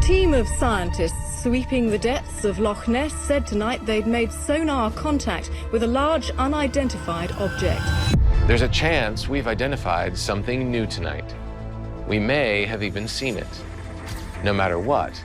team of scientists sweeping the depths of Loch Ness said tonight they'd made sonar contact with a large unidentified object. There's a chance we've identified something new tonight. We may have even seen it. No matter what,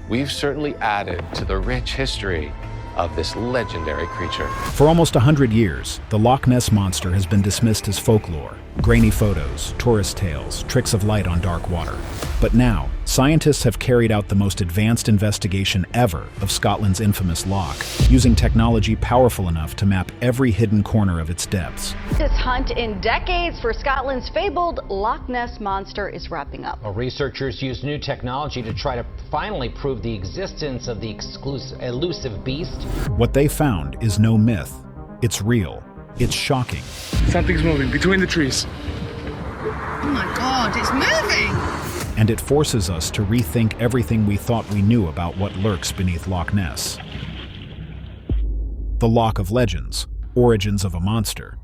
we've certainly added to the rich history of this legendary creature. For almost 100 years, the Loch Ness Monster has been dismissed as folklore, grainy photos, tourist tales, tricks of light on dark water. But now, scientists have carried out the most advanced investigation ever of Scotland's infamous loch, using technology powerful enough to map every hidden corner of its depths. This hunt in decades for Scotland's fabled Loch Ness Monster is wrapping up. Well, researchers used new technology to try to finally prove the existence of the elusive beast. What they found is no myth. It's real. It's shocking. Something's moving between the trees. Oh my God, it's moving! And it forces us to rethink everything we thought we knew about what lurks beneath Loch Ness. The Loch of Legends, origins of a monster.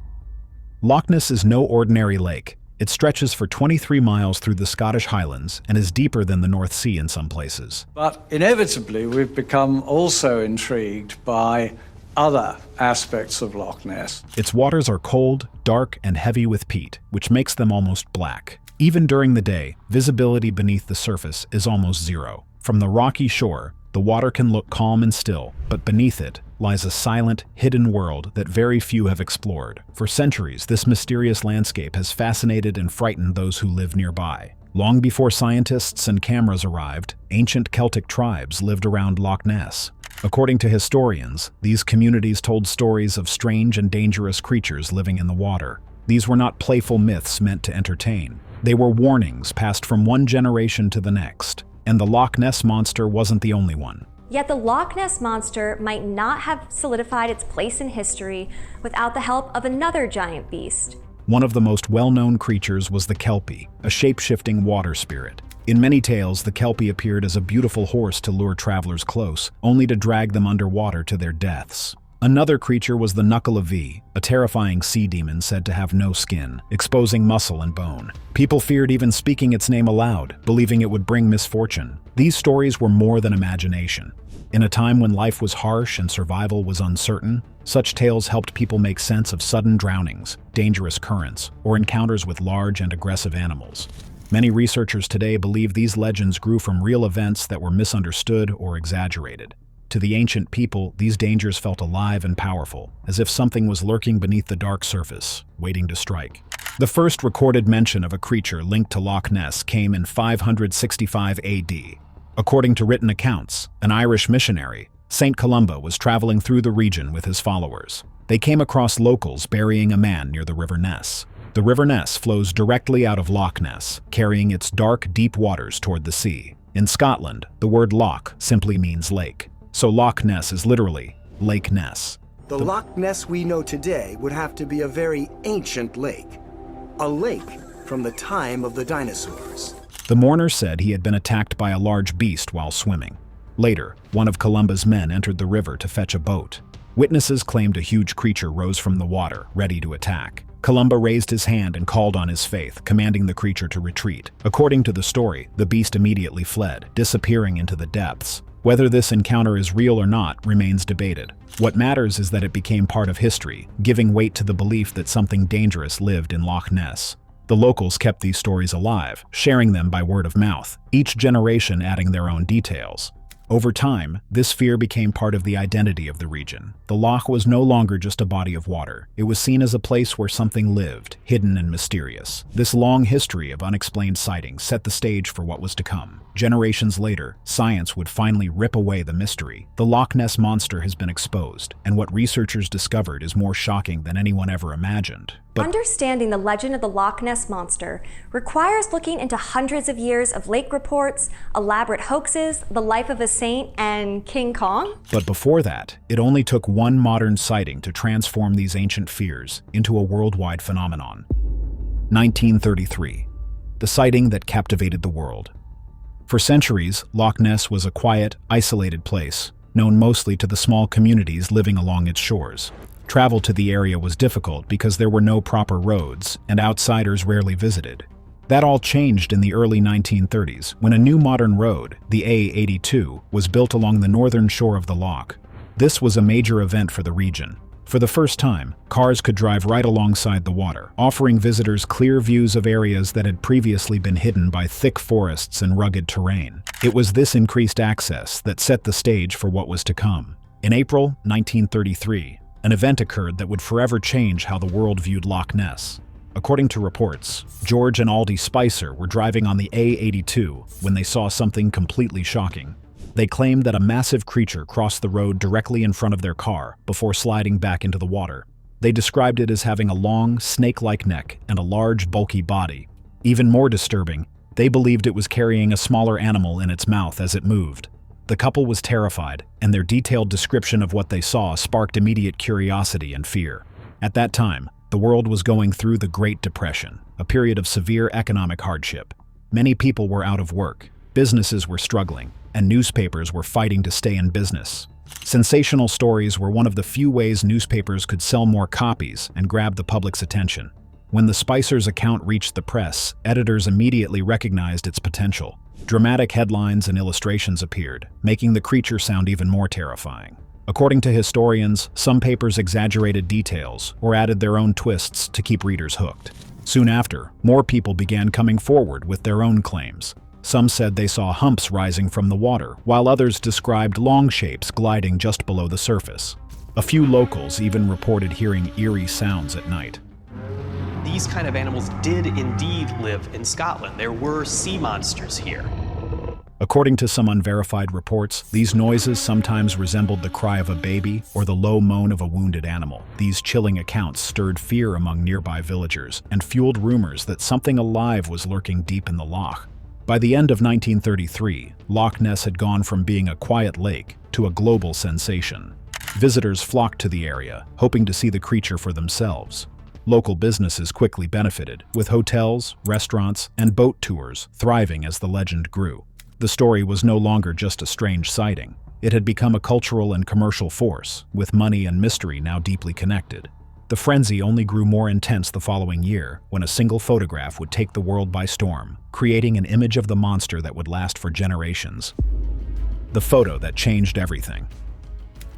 Loch Ness is no ordinary lake. It stretches for 23 miles through the Scottish Highlands and is deeper than the North Sea in some places. But inevitably, we've become also intrigued by other aspects of Loch Ness. Its waters are cold, dark, and heavy with peat, which makes them almost black. Even during the day, visibility beneath the surface is almost zero. From the rocky shore, the water can look calm and still, but beneath it lies a silent, hidden world that very few have explored. For centuries, this mysterious landscape has fascinated and frightened those who live nearby. Long before scientists and cameras arrived, ancient Celtic tribes lived around Loch Ness. According to historians, these communities told stories of strange and dangerous creatures living in the water. These were not playful myths meant to entertain. They were warnings passed from one generation to the next. And the Loch Ness Monster wasn't the only one. Yet the Loch Ness Monster might not have solidified its place in history without the help of another giant beast. One of the most well-known creatures was the Kelpie, a shape-shifting water spirit. In many tales, the Kelpie appeared as a beautiful horse to lure travelers close, only to drag them underwater to their deaths. Another creature was the Knuckle of V, a terrifying sea demon said to have no skin, exposing muscle and bone. People feared even speaking its name aloud, believing it would bring misfortune. These stories were more than imagination. In a time when life was harsh and survival was uncertain, such tales helped people make sense of sudden drownings, dangerous currents, or encounters with large and aggressive animals. Many researchers today believe these legends grew from real events that were misunderstood or exaggerated. To the ancient people, these dangers felt alive and powerful, as if something was lurking beneath the dark surface, waiting to strike. The first recorded mention of a creature linked to Loch Ness came in 565 AD. According to written accounts, an Irish missionary, St. Columba, was traveling through the region with his followers. They came across locals burying a man near the River Ness. The River Ness flows directly out of Loch Ness, carrying its dark, deep waters toward the sea. In Scotland, the word loch simply means lake. So Loch Ness is literally Lake Ness. The Loch Ness we know today would have to be a very ancient lake. A lake from the time of the dinosaurs. The mourner said he had been attacked by a large beast while swimming. Later, one of Columba's men entered the river to fetch a boat. Witnesses claimed a huge creature rose from the water, ready to attack. Columba raised his hand and called on his faith, commanding the creature to retreat. According to the story, the beast immediately fled, disappearing into the depths. Whether this encounter is real or not remains debated. What matters is that it became part of history, giving weight to the belief that something dangerous lived in Loch Ness. The locals kept these stories alive, sharing them by word of mouth, each generation adding their own details. Over time, this fear became part of the identity of the region. The loch was no longer just a body of water. It was seen as a place where something lived, hidden and mysterious. This long history of unexplained sightings set the stage for what was to come. Generations later, science would finally rip away the mystery. The Loch Ness Monster has been exposed, and what researchers discovered is more shocking than anyone ever imagined. Understanding the legend of the Loch Ness Monster requires looking into hundreds of years of lake reports, elaborate hoaxes, the life of a saint, and King Kong. But before that, it only took one modern sighting to transform these ancient fears into a worldwide phenomenon. 1933. The sighting that captivated the world. For centuries, Loch Ness was a quiet, isolated place, known mostly to the small communities living along its shores. Travel to the area was difficult because there were no proper roads, and outsiders rarely visited. That all changed in the early 1930s when a new modern road, the A82, was built along the northern shore of the loch. This was a major event for the region. For the first time, cars could drive right alongside the water, offering visitors clear views of areas that had previously been hidden by thick forests and rugged terrain. It was this increased access that set the stage for what was to come. In April 1933, an event occurred that would forever change how the world viewed Loch Ness. According to reports, George and Aldi Spicer were driving on the A82 when they saw something completely shocking. They claimed that a massive creature crossed the road directly in front of their car before sliding back into the water. They described it as having a long, snake-like neck and a large, bulky body. Even more disturbing, they believed it was carrying a smaller animal in its mouth as it moved. The couple was terrified, and their detailed description of what they saw sparked immediate curiosity and fear. At that time, the world was going through the Great Depression, a period of severe economic hardship. Many people were out of work, businesses were struggling, and newspapers were fighting to stay in business. Sensational stories were one of the few ways newspapers could sell more copies and grab the public's attention. When the Spicers' account reached the press, editors immediately recognized its potential. Dramatic headlines and illustrations appeared, making the creature sound even more terrifying. According to historians, some papers exaggerated details or added their own twists to keep readers hooked. Soon after, more people began coming forward with their own claims. Some said they saw humps rising from the water, while others described long shapes gliding just below the surface. A few locals even reported hearing eerie sounds at night. These kind of animals did indeed live in Scotland. There were sea monsters here. According to some unverified reports, these noises sometimes resembled the cry of a baby or the low moan of a wounded animal. These chilling accounts stirred fear among nearby villagers and fueled rumors that something alive was lurking deep in the loch. By the end of 1933, Loch Ness had gone from being a quiet lake to a global sensation. Visitors flocked to the area, hoping to see the creature for themselves. Local businesses quickly benefited, with hotels, restaurants, and boat tours thriving as the legend grew. The story was no longer just a strange sighting. It had become a cultural and commercial force, with money and mystery now deeply connected. The frenzy only grew more intense the following year, when a single photograph would take the world by storm, creating an image of the monster that would last for generations. The photo that changed everything.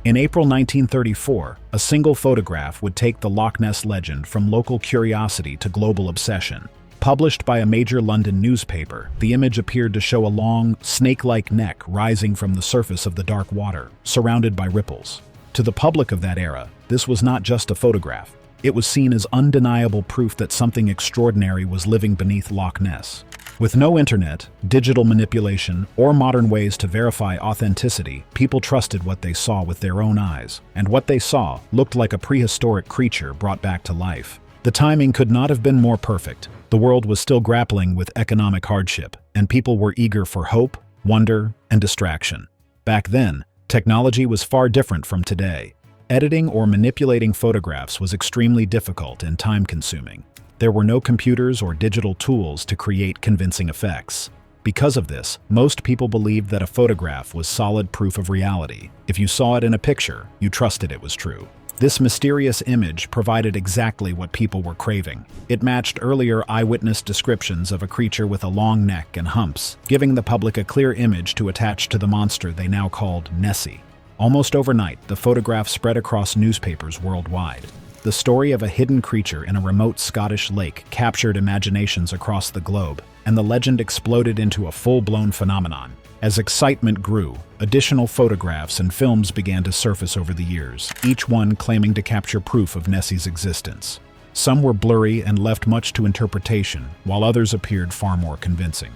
In April 1934, a single photograph would take the Loch Ness legend from local curiosity to global obsession. Published by a major London newspaper, the image appeared to show a long, snake-like neck rising from the surface of the dark water, surrounded by ripples. To the public of that era, this was not just a photograph. It was seen as undeniable proof that something extraordinary was living beneath Loch Ness. With no internet, digital manipulation, or modern ways to verify authenticity, people trusted what they saw with their own eyes, and what they saw looked like a prehistoric creature brought back to life. The timing could not have been more perfect. The world was still grappling with economic hardship, and people were eager for hope, wonder, and distraction. Back then, technology was far different from today. Editing or manipulating photographs was extremely difficult and time-consuming. There were no computers or digital tools to create convincing effects. Because of this, most people believed that a photograph was solid proof of reality. If you saw it in a picture, you trusted it was true. This mysterious image provided exactly what people were craving. It matched earlier eyewitness descriptions of a creature with a long neck and humps, giving the public a clear image to attach to the monster they now called Nessie. Almost overnight, the photograph spread across newspapers worldwide. The story of a hidden creature in a remote Scottish lake captured imaginations across the globe, and the legend exploded into a full-blown phenomenon. As excitement grew, additional photographs and films began to surface over the years, each one claiming to capture proof of Nessie's existence. Some were blurry and left much to interpretation, while others appeared far more convincing.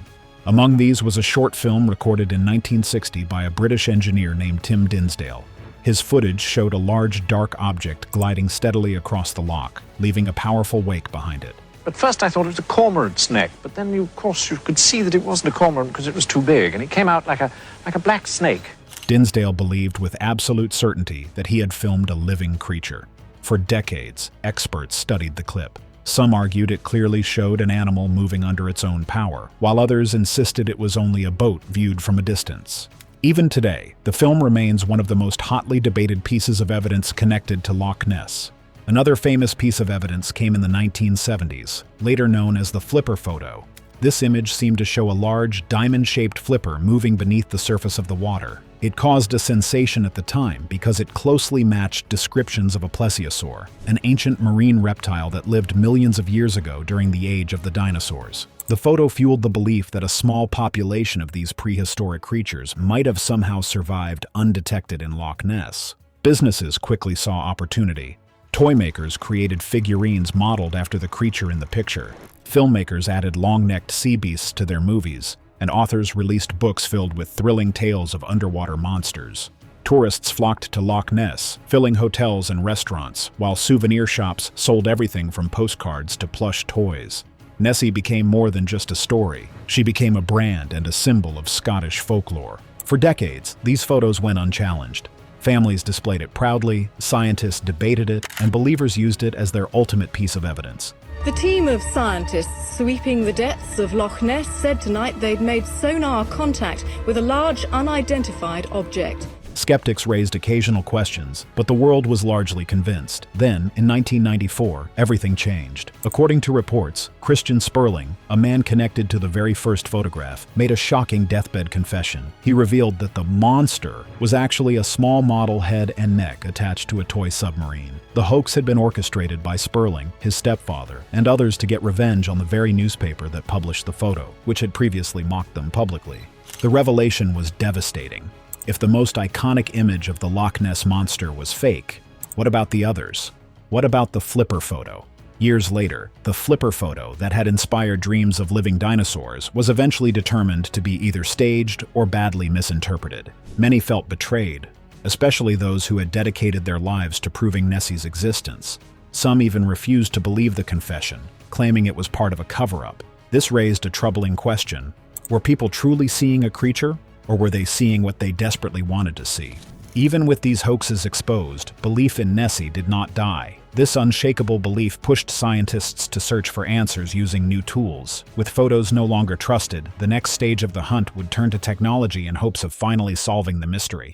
Among these was a short film recorded in 1960 by a British engineer named Tim Dinsdale. His footage showed a large dark object gliding steadily across the loch, leaving a powerful wake behind it. At first I thought it was a cormorant's neck, but then of course you could see that it wasn't a cormorant because it was too big, and it came out like a black snake. Dinsdale believed with absolute certainty that he had filmed a living creature. For decades, experts studied the clip. Some argued it clearly showed an animal moving under its own power, while others insisted it was only a boat viewed from a distance. Even today, the film remains one of the most hotly debated pieces of evidence connected to Loch Ness. Another famous piece of evidence came in the 1970s, later known as the flipper photo. This image seemed to show a large, diamond-shaped flipper moving beneath the surface of the water. It caused a sensation at the time because it closely matched descriptions of a plesiosaur, an ancient marine reptile that lived millions of years ago during the age of the dinosaurs. The photo fueled the belief that a small population of these prehistoric creatures might have somehow survived undetected in Loch Ness. Businesses quickly saw opportunity. Toy makers created figurines modeled after the creature in the picture. Filmmakers added long-necked sea beasts to their movies, and authors released books filled with thrilling tales of underwater monsters. Tourists flocked to Loch Ness, filling hotels and restaurants, while souvenir shops sold everything from postcards to plush toys. Nessie became more than just a story. She became a brand and a symbol of Scottish folklore. For decades, these photos went unchallenged. Families displayed it proudly, scientists debated it, and believers used it as their ultimate piece of evidence. The team of scientists sweeping the depths of Loch Ness said tonight they'd made sonar contact with a large unidentified object. Skeptics raised occasional questions, but the world was largely convinced. Then, in 1994, everything changed. According to reports, Christian Sperling, a man connected to the very first photograph, made a shocking deathbed confession. He revealed that the monster was actually a small model head and neck attached to a toy submarine. The hoax had been orchestrated by Sperling, his stepfather, and others to get revenge on the very newspaper that published the photo, which had previously mocked them publicly. The revelation was devastating. If the most iconic image of the Loch Ness Monster was fake, what about the others? What about the flipper photo? Years later, the flipper photo that had inspired dreams of living dinosaurs was eventually determined to be either staged or badly misinterpreted. Many felt betrayed, especially those who had dedicated their lives to proving Nessie's existence. Some even refused to believe the confession, claiming it was part of a cover-up. This raised a troubling question. Were people truly seeing a creature? Or were they seeing what they desperately wanted to see? Even with these hoaxes exposed, belief in Nessie did not die. This unshakable belief pushed scientists to search for answers using new tools. With photos no longer trusted, the next stage of the hunt would turn to technology in hopes of finally solving the mystery.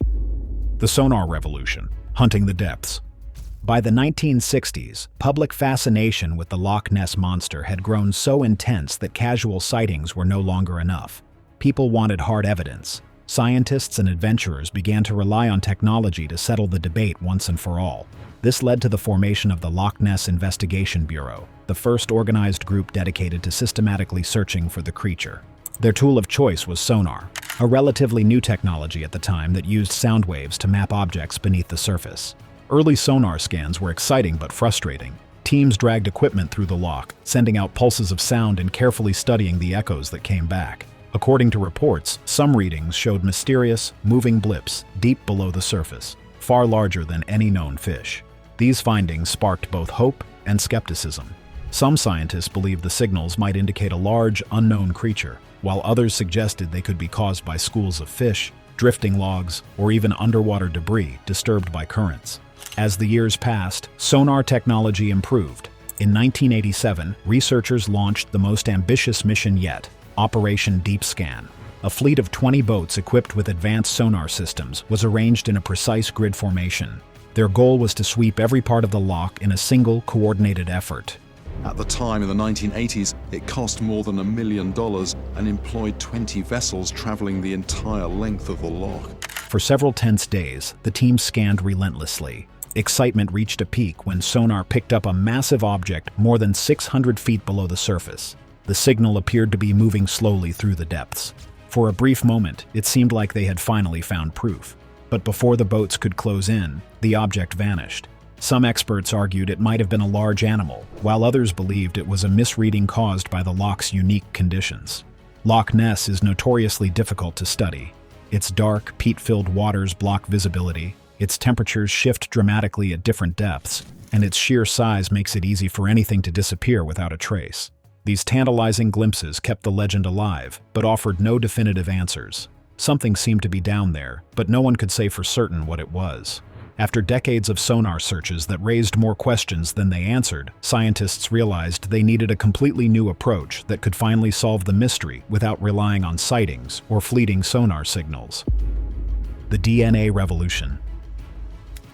The sonar revolution, hunting the depths. By the 1960s, public fascination with the Loch Ness Monster had grown so intense that casual sightings were no longer enough. People wanted hard evidence. Scientists and adventurers began to rely on technology to settle the debate once and for all. This led to the formation of the Loch Ness Investigation Bureau, the first organized group dedicated to systematically searching for the creature. Their tool of choice was sonar, a relatively new technology at the time that used sound waves to map objects beneath the surface. Early sonar scans were exciting but frustrating. Teams dragged equipment through the loch, sending out pulses of sound and carefully studying the echoes that came back. According to reports, some readings showed mysterious, moving blips deep below the surface, far larger than any known fish. These findings sparked both hope and skepticism. Some scientists believed the signals might indicate a large, unknown creature, while others suggested they could be caused by schools of fish, drifting logs, or even underwater debris disturbed by currents. As the years passed, sonar technology improved. In 1987, researchers launched the most ambitious mission yet, Operation Deep Scan. A fleet of 20 boats equipped with advanced sonar systems was arranged in a precise grid formation. Their goal was to sweep every part of the loch in a single, coordinated effort. At the time, in the 1980s, it cost more than $1 million and employed 20 vessels traveling the entire length of the loch. For several tense days, the team scanned relentlessly. Excitement reached a peak when sonar picked up a massive object more than 600 feet below the surface. The signal appeared to be moving slowly through the depths. For a brief moment, it seemed like they had finally found proof. But before the boats could close in, the object vanished. Some experts argued it might have been a large animal, while others believed it was a misreading caused by the loch's unique conditions. Loch Ness is notoriously difficult to study. Its dark, peat-filled waters block visibility, its temperatures shift dramatically at different depths, and its sheer size makes it easy for anything to disappear without a trace. These tantalizing glimpses kept the legend alive, but offered no definitive answers. Something seemed to be down there, but no one could say for certain what it was. After decades of sonar searches that raised more questions than they answered, scientists realized they needed a completely new approach that could finally solve the mystery without relying on sightings or fleeting sonar signals. The DNA revolution.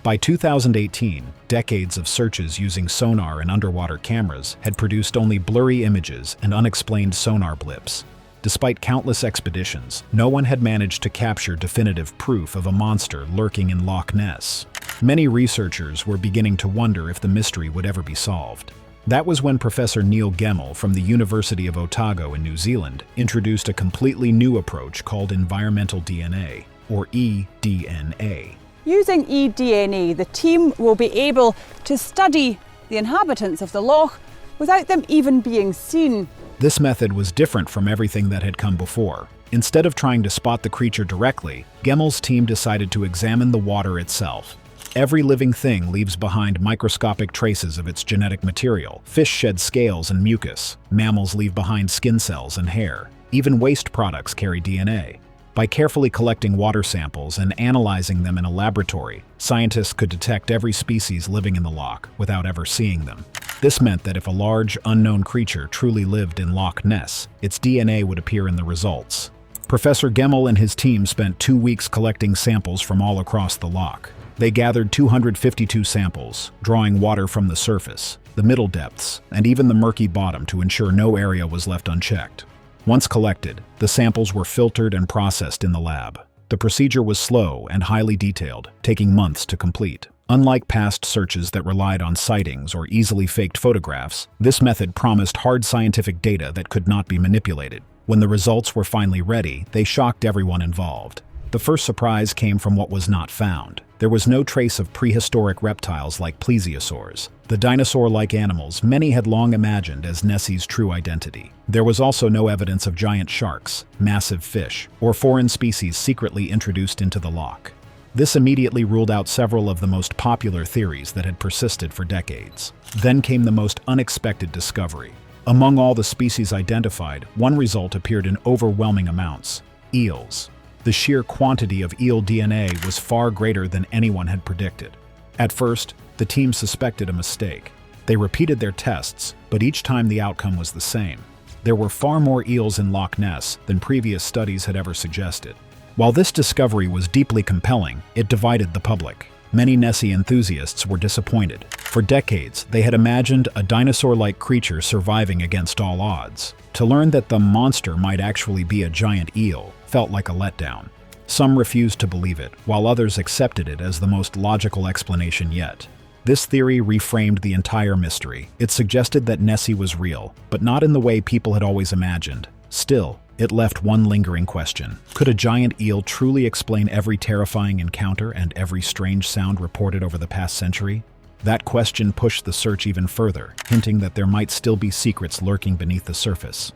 By 2018, decades of searches using sonar and underwater cameras had produced only blurry images and unexplained sonar blips. Despite countless expeditions, no one had managed to capture definitive proof of a monster lurking in Loch Ness. Many researchers were beginning to wonder if the mystery would ever be solved. That was when Professor Neil Gemmell from the University of Otago in New Zealand introduced a completely new approach called environmental DNA, or eDNA. Using eDNA, the team will be able to study the inhabitants of the loch without them even being seen. This method was different from everything that had come before. Instead of trying to spot the creature directly, Gemmell's team decided to examine the water itself. Every living thing leaves behind microscopic traces of its genetic material. Fish shed scales and mucus. Mammals leave behind skin cells and hair. Even waste products carry DNA. By carefully collecting water samples and analyzing them in a laboratory, scientists could detect every species living in the loch without ever seeing them. This meant that if a large, unknown creature truly lived in Loch Ness, its DNA would appear in the results. Professor Gemmell and his team spent 2 weeks collecting samples from all across the loch. They gathered 252 samples, drawing water from the surface, the middle depths, and even the murky bottom to ensure no area was left unchecked. Once collected, the samples were filtered and processed in the lab. The procedure was slow and highly detailed, taking months to complete. Unlike past searches that relied on sightings or easily faked photographs, this method promised hard scientific data that could not be manipulated. When the results were finally ready, they shocked everyone involved. The first surprise came from what was not found. There was no trace of prehistoric reptiles like plesiosaurs, the dinosaur-like animals many had long imagined as Nessie's true identity. There was also no evidence of giant sharks, massive fish, or foreign species secretly introduced into the loch. This immediately ruled out several of the most popular theories that had persisted for decades. Then came the most unexpected discovery. Among all the species identified, one result appeared in overwhelming amounts: eels. The sheer quantity of eel DNA was far greater than anyone had predicted. At first, the team suspected a mistake. They repeated their tests, but each time the outcome was the same. There were far more eels in Loch Ness than previous studies had ever suggested. While this discovery was deeply compelling, it divided the public. Many Nessie enthusiasts were disappointed. For decades, they had imagined a dinosaur-like creature surviving against all odds. To learn that the monster might actually be a giant eel felt like a letdown. Some refused to believe it, while others accepted it as the most logical explanation yet. This theory reframed the entire mystery. It suggested that Nessie was real, but not in the way people had always imagined. Still, it left one lingering question. Could a giant eel truly explain every terrifying encounter and every strange sound reported over the past century? That question pushed the search even further, hinting that there might still be secrets lurking beneath the surface.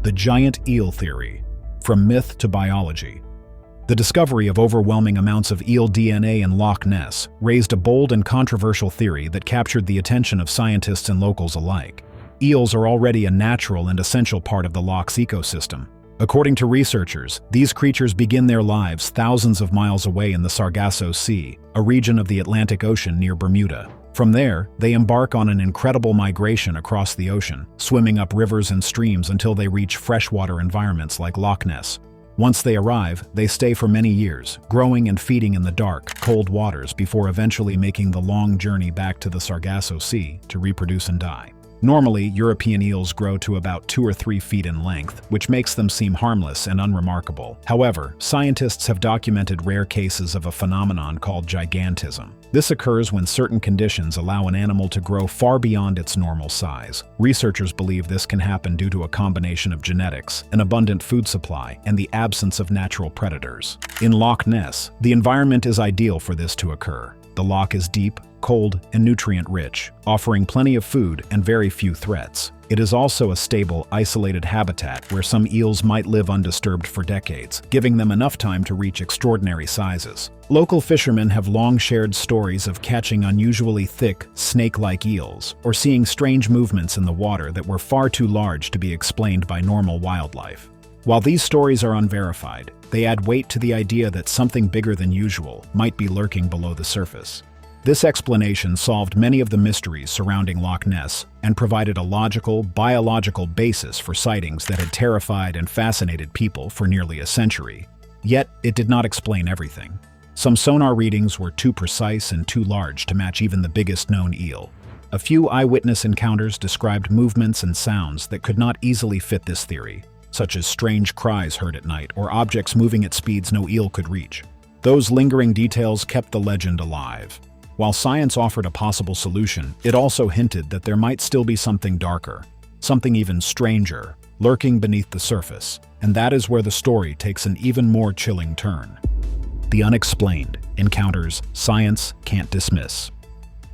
The giant eel theory. From myth to biology. The discovery of overwhelming amounts of eel DNA in Loch Ness raised a bold and controversial theory that captured the attention of scientists and locals alike. Eels are already a natural and essential part of the loch's ecosystem. According to researchers, these creatures begin their lives thousands of miles away in the Sargasso Sea, a region of the Atlantic Ocean near Bermuda. From there, they embark on an incredible migration across the ocean, swimming up rivers and streams until they reach freshwater environments like Loch Ness. Once they arrive, they stay for many years, growing and feeding in the dark, cold waters before eventually making the long journey back to the Sargasso Sea to reproduce and die. Normally, European eels grow to about 2 or 3 feet in length, which makes them seem harmless and unremarkable. However, scientists have documented rare cases of a phenomenon called gigantism. This occurs when certain conditions allow an animal to grow far beyond its normal size. Researchers believe this can happen due to a combination of genetics, an abundant food supply, and the absence of natural predators. In Loch Ness, the environment is ideal for this to occur. The loch is deep, cold, and nutrient-rich, offering plenty of food and very few threats. It is also a stable, isolated habitat where some eels might live undisturbed for decades, giving them enough time to reach extraordinary sizes. Local fishermen have long shared stories of catching unusually thick, snake-like eels, or seeing strange movements in the water that were far too large to be explained by normal wildlife. While these stories are unverified, they add weight to the idea that something bigger than usual might be lurking below the surface. This explanation solved many of the mysteries surrounding Loch Ness and provided a logical, biological basis for sightings that had terrified and fascinated people for nearly a century. Yet, it did not explain everything. Some sonar readings were too precise and too large to match even the biggest known eel. A few eyewitness encounters described movements and sounds that could not easily fit this theory, such as strange cries heard at night or objects moving at speeds no eel could reach. Those lingering details kept the legend alive. While science offered a possible solution, it also hinted that there might still be something darker, something even stranger, lurking beneath the surface, and that is where the story takes an even more chilling turn. The unexplained encounters science can't dismiss.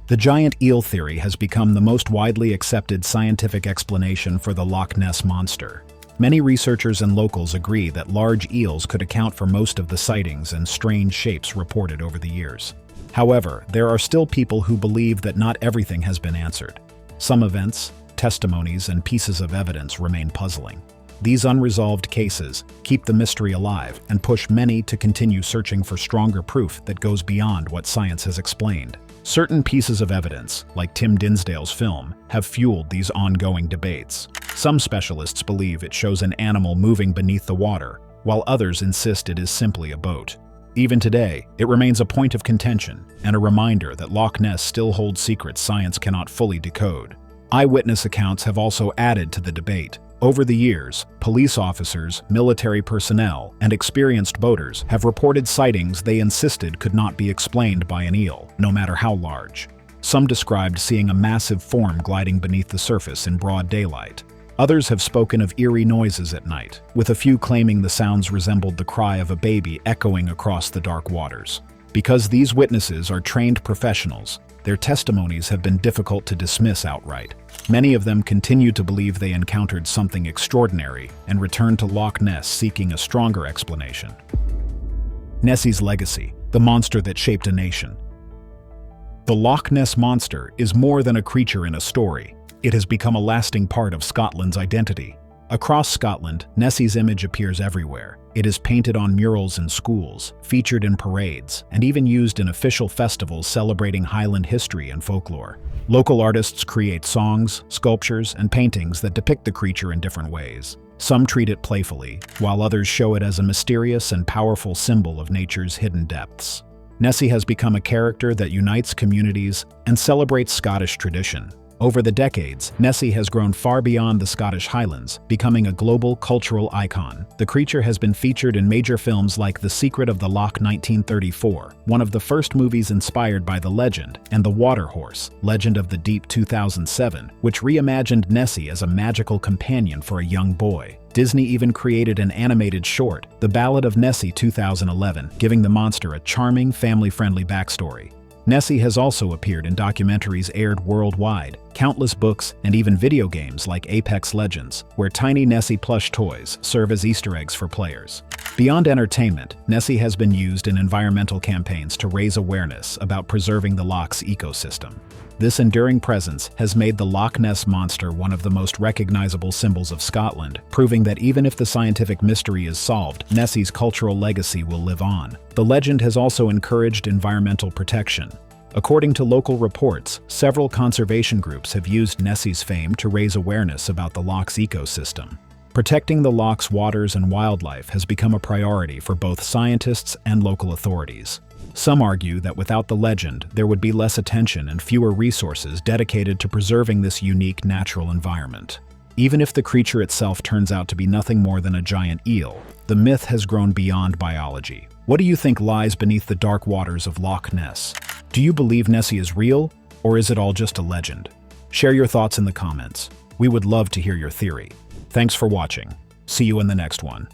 The giant eel theory has become the most widely accepted scientific explanation for the Loch Ness Monster. Many researchers and locals agree that large eels could account for most of the sightings and strange shapes reported over the years. However, there are still people who believe that not everything has been answered. Some events, testimonies, and pieces of evidence remain puzzling. These unresolved cases keep the mystery alive and push many to continue searching for stronger proof that goes beyond what science has explained. Certain pieces of evidence, like Tim Dinsdale's film, have fueled these ongoing debates. Some specialists believe it shows an animal moving beneath the water, while others insist it is simply a boat. Even today, it remains a point of contention and a reminder that Loch Ness still holds secrets science cannot fully decode. Eyewitness accounts have also added to the debate. Over the years, police officers, military personnel, and experienced boaters have reported sightings they insisted could not be explained by an eel, no matter how large. Some described seeing a massive form gliding beneath the surface in broad daylight. Others have spoken of eerie noises at night, with a few claiming the sounds resembled the cry of a baby echoing across the dark waters. Because these witnesses are trained professionals, their testimonies have been difficult to dismiss outright. Many of them continue to believe they encountered something extraordinary and return to Loch Ness seeking a stronger explanation. Nessie's legacy, the monster that shaped a nation. The Loch Ness Monster is more than a creature in a story. It has become a lasting part of Scotland's identity. Across Scotland, Nessie's image appears everywhere. It is painted on murals in schools, featured in parades, and even used in official festivals celebrating Highland history and folklore. Local artists create songs, sculptures, and paintings that depict the creature in different ways. Some treat it playfully, while others show it as a mysterious and powerful symbol of nature's hidden depths. Nessie has become a character that unites communities and celebrates Scottish tradition. Over the decades, Nessie has grown far beyond the Scottish Highlands, becoming a global cultural icon. The creature has been featured in major films like The Secret of the Loch 1934, one of the first movies inspired by the legend, and The Water Horse, Legend of the Deep 2007, which reimagined Nessie as a magical companion for a young boy. Disney even created an animated short, The Ballad of Nessie 2011, giving the monster a charming, family-friendly backstory. Nessie has also appeared in documentaries aired worldwide, countless books, and even video games like Apex Legends, where tiny Nessie plush toys serve as Easter eggs for players. Beyond entertainment, Nessie has been used in environmental campaigns to raise awareness about preserving the loch's ecosystem. This enduring presence has made the Loch Ness Monster one of the most recognizable symbols of Scotland, proving that even if the scientific mystery is solved, Nessie's cultural legacy will live on. The legend has also encouraged environmental protection. According to local reports, several conservation groups have used Nessie's fame to raise awareness about the loch's ecosystem. Protecting the loch's waters and wildlife has become a priority for both scientists and local authorities. Some argue that without the legend, there would be less attention and fewer resources dedicated to preserving this unique natural environment. Even if the creature itself turns out to be nothing more than a giant eel, the myth has grown beyond biology. What do you think lies beneath the dark waters of Loch Ness? Do you believe Nessie is real, or is it all just a legend? Share your thoughts in the comments. We would love to hear your theory. Thanks for watching. See you in the next one.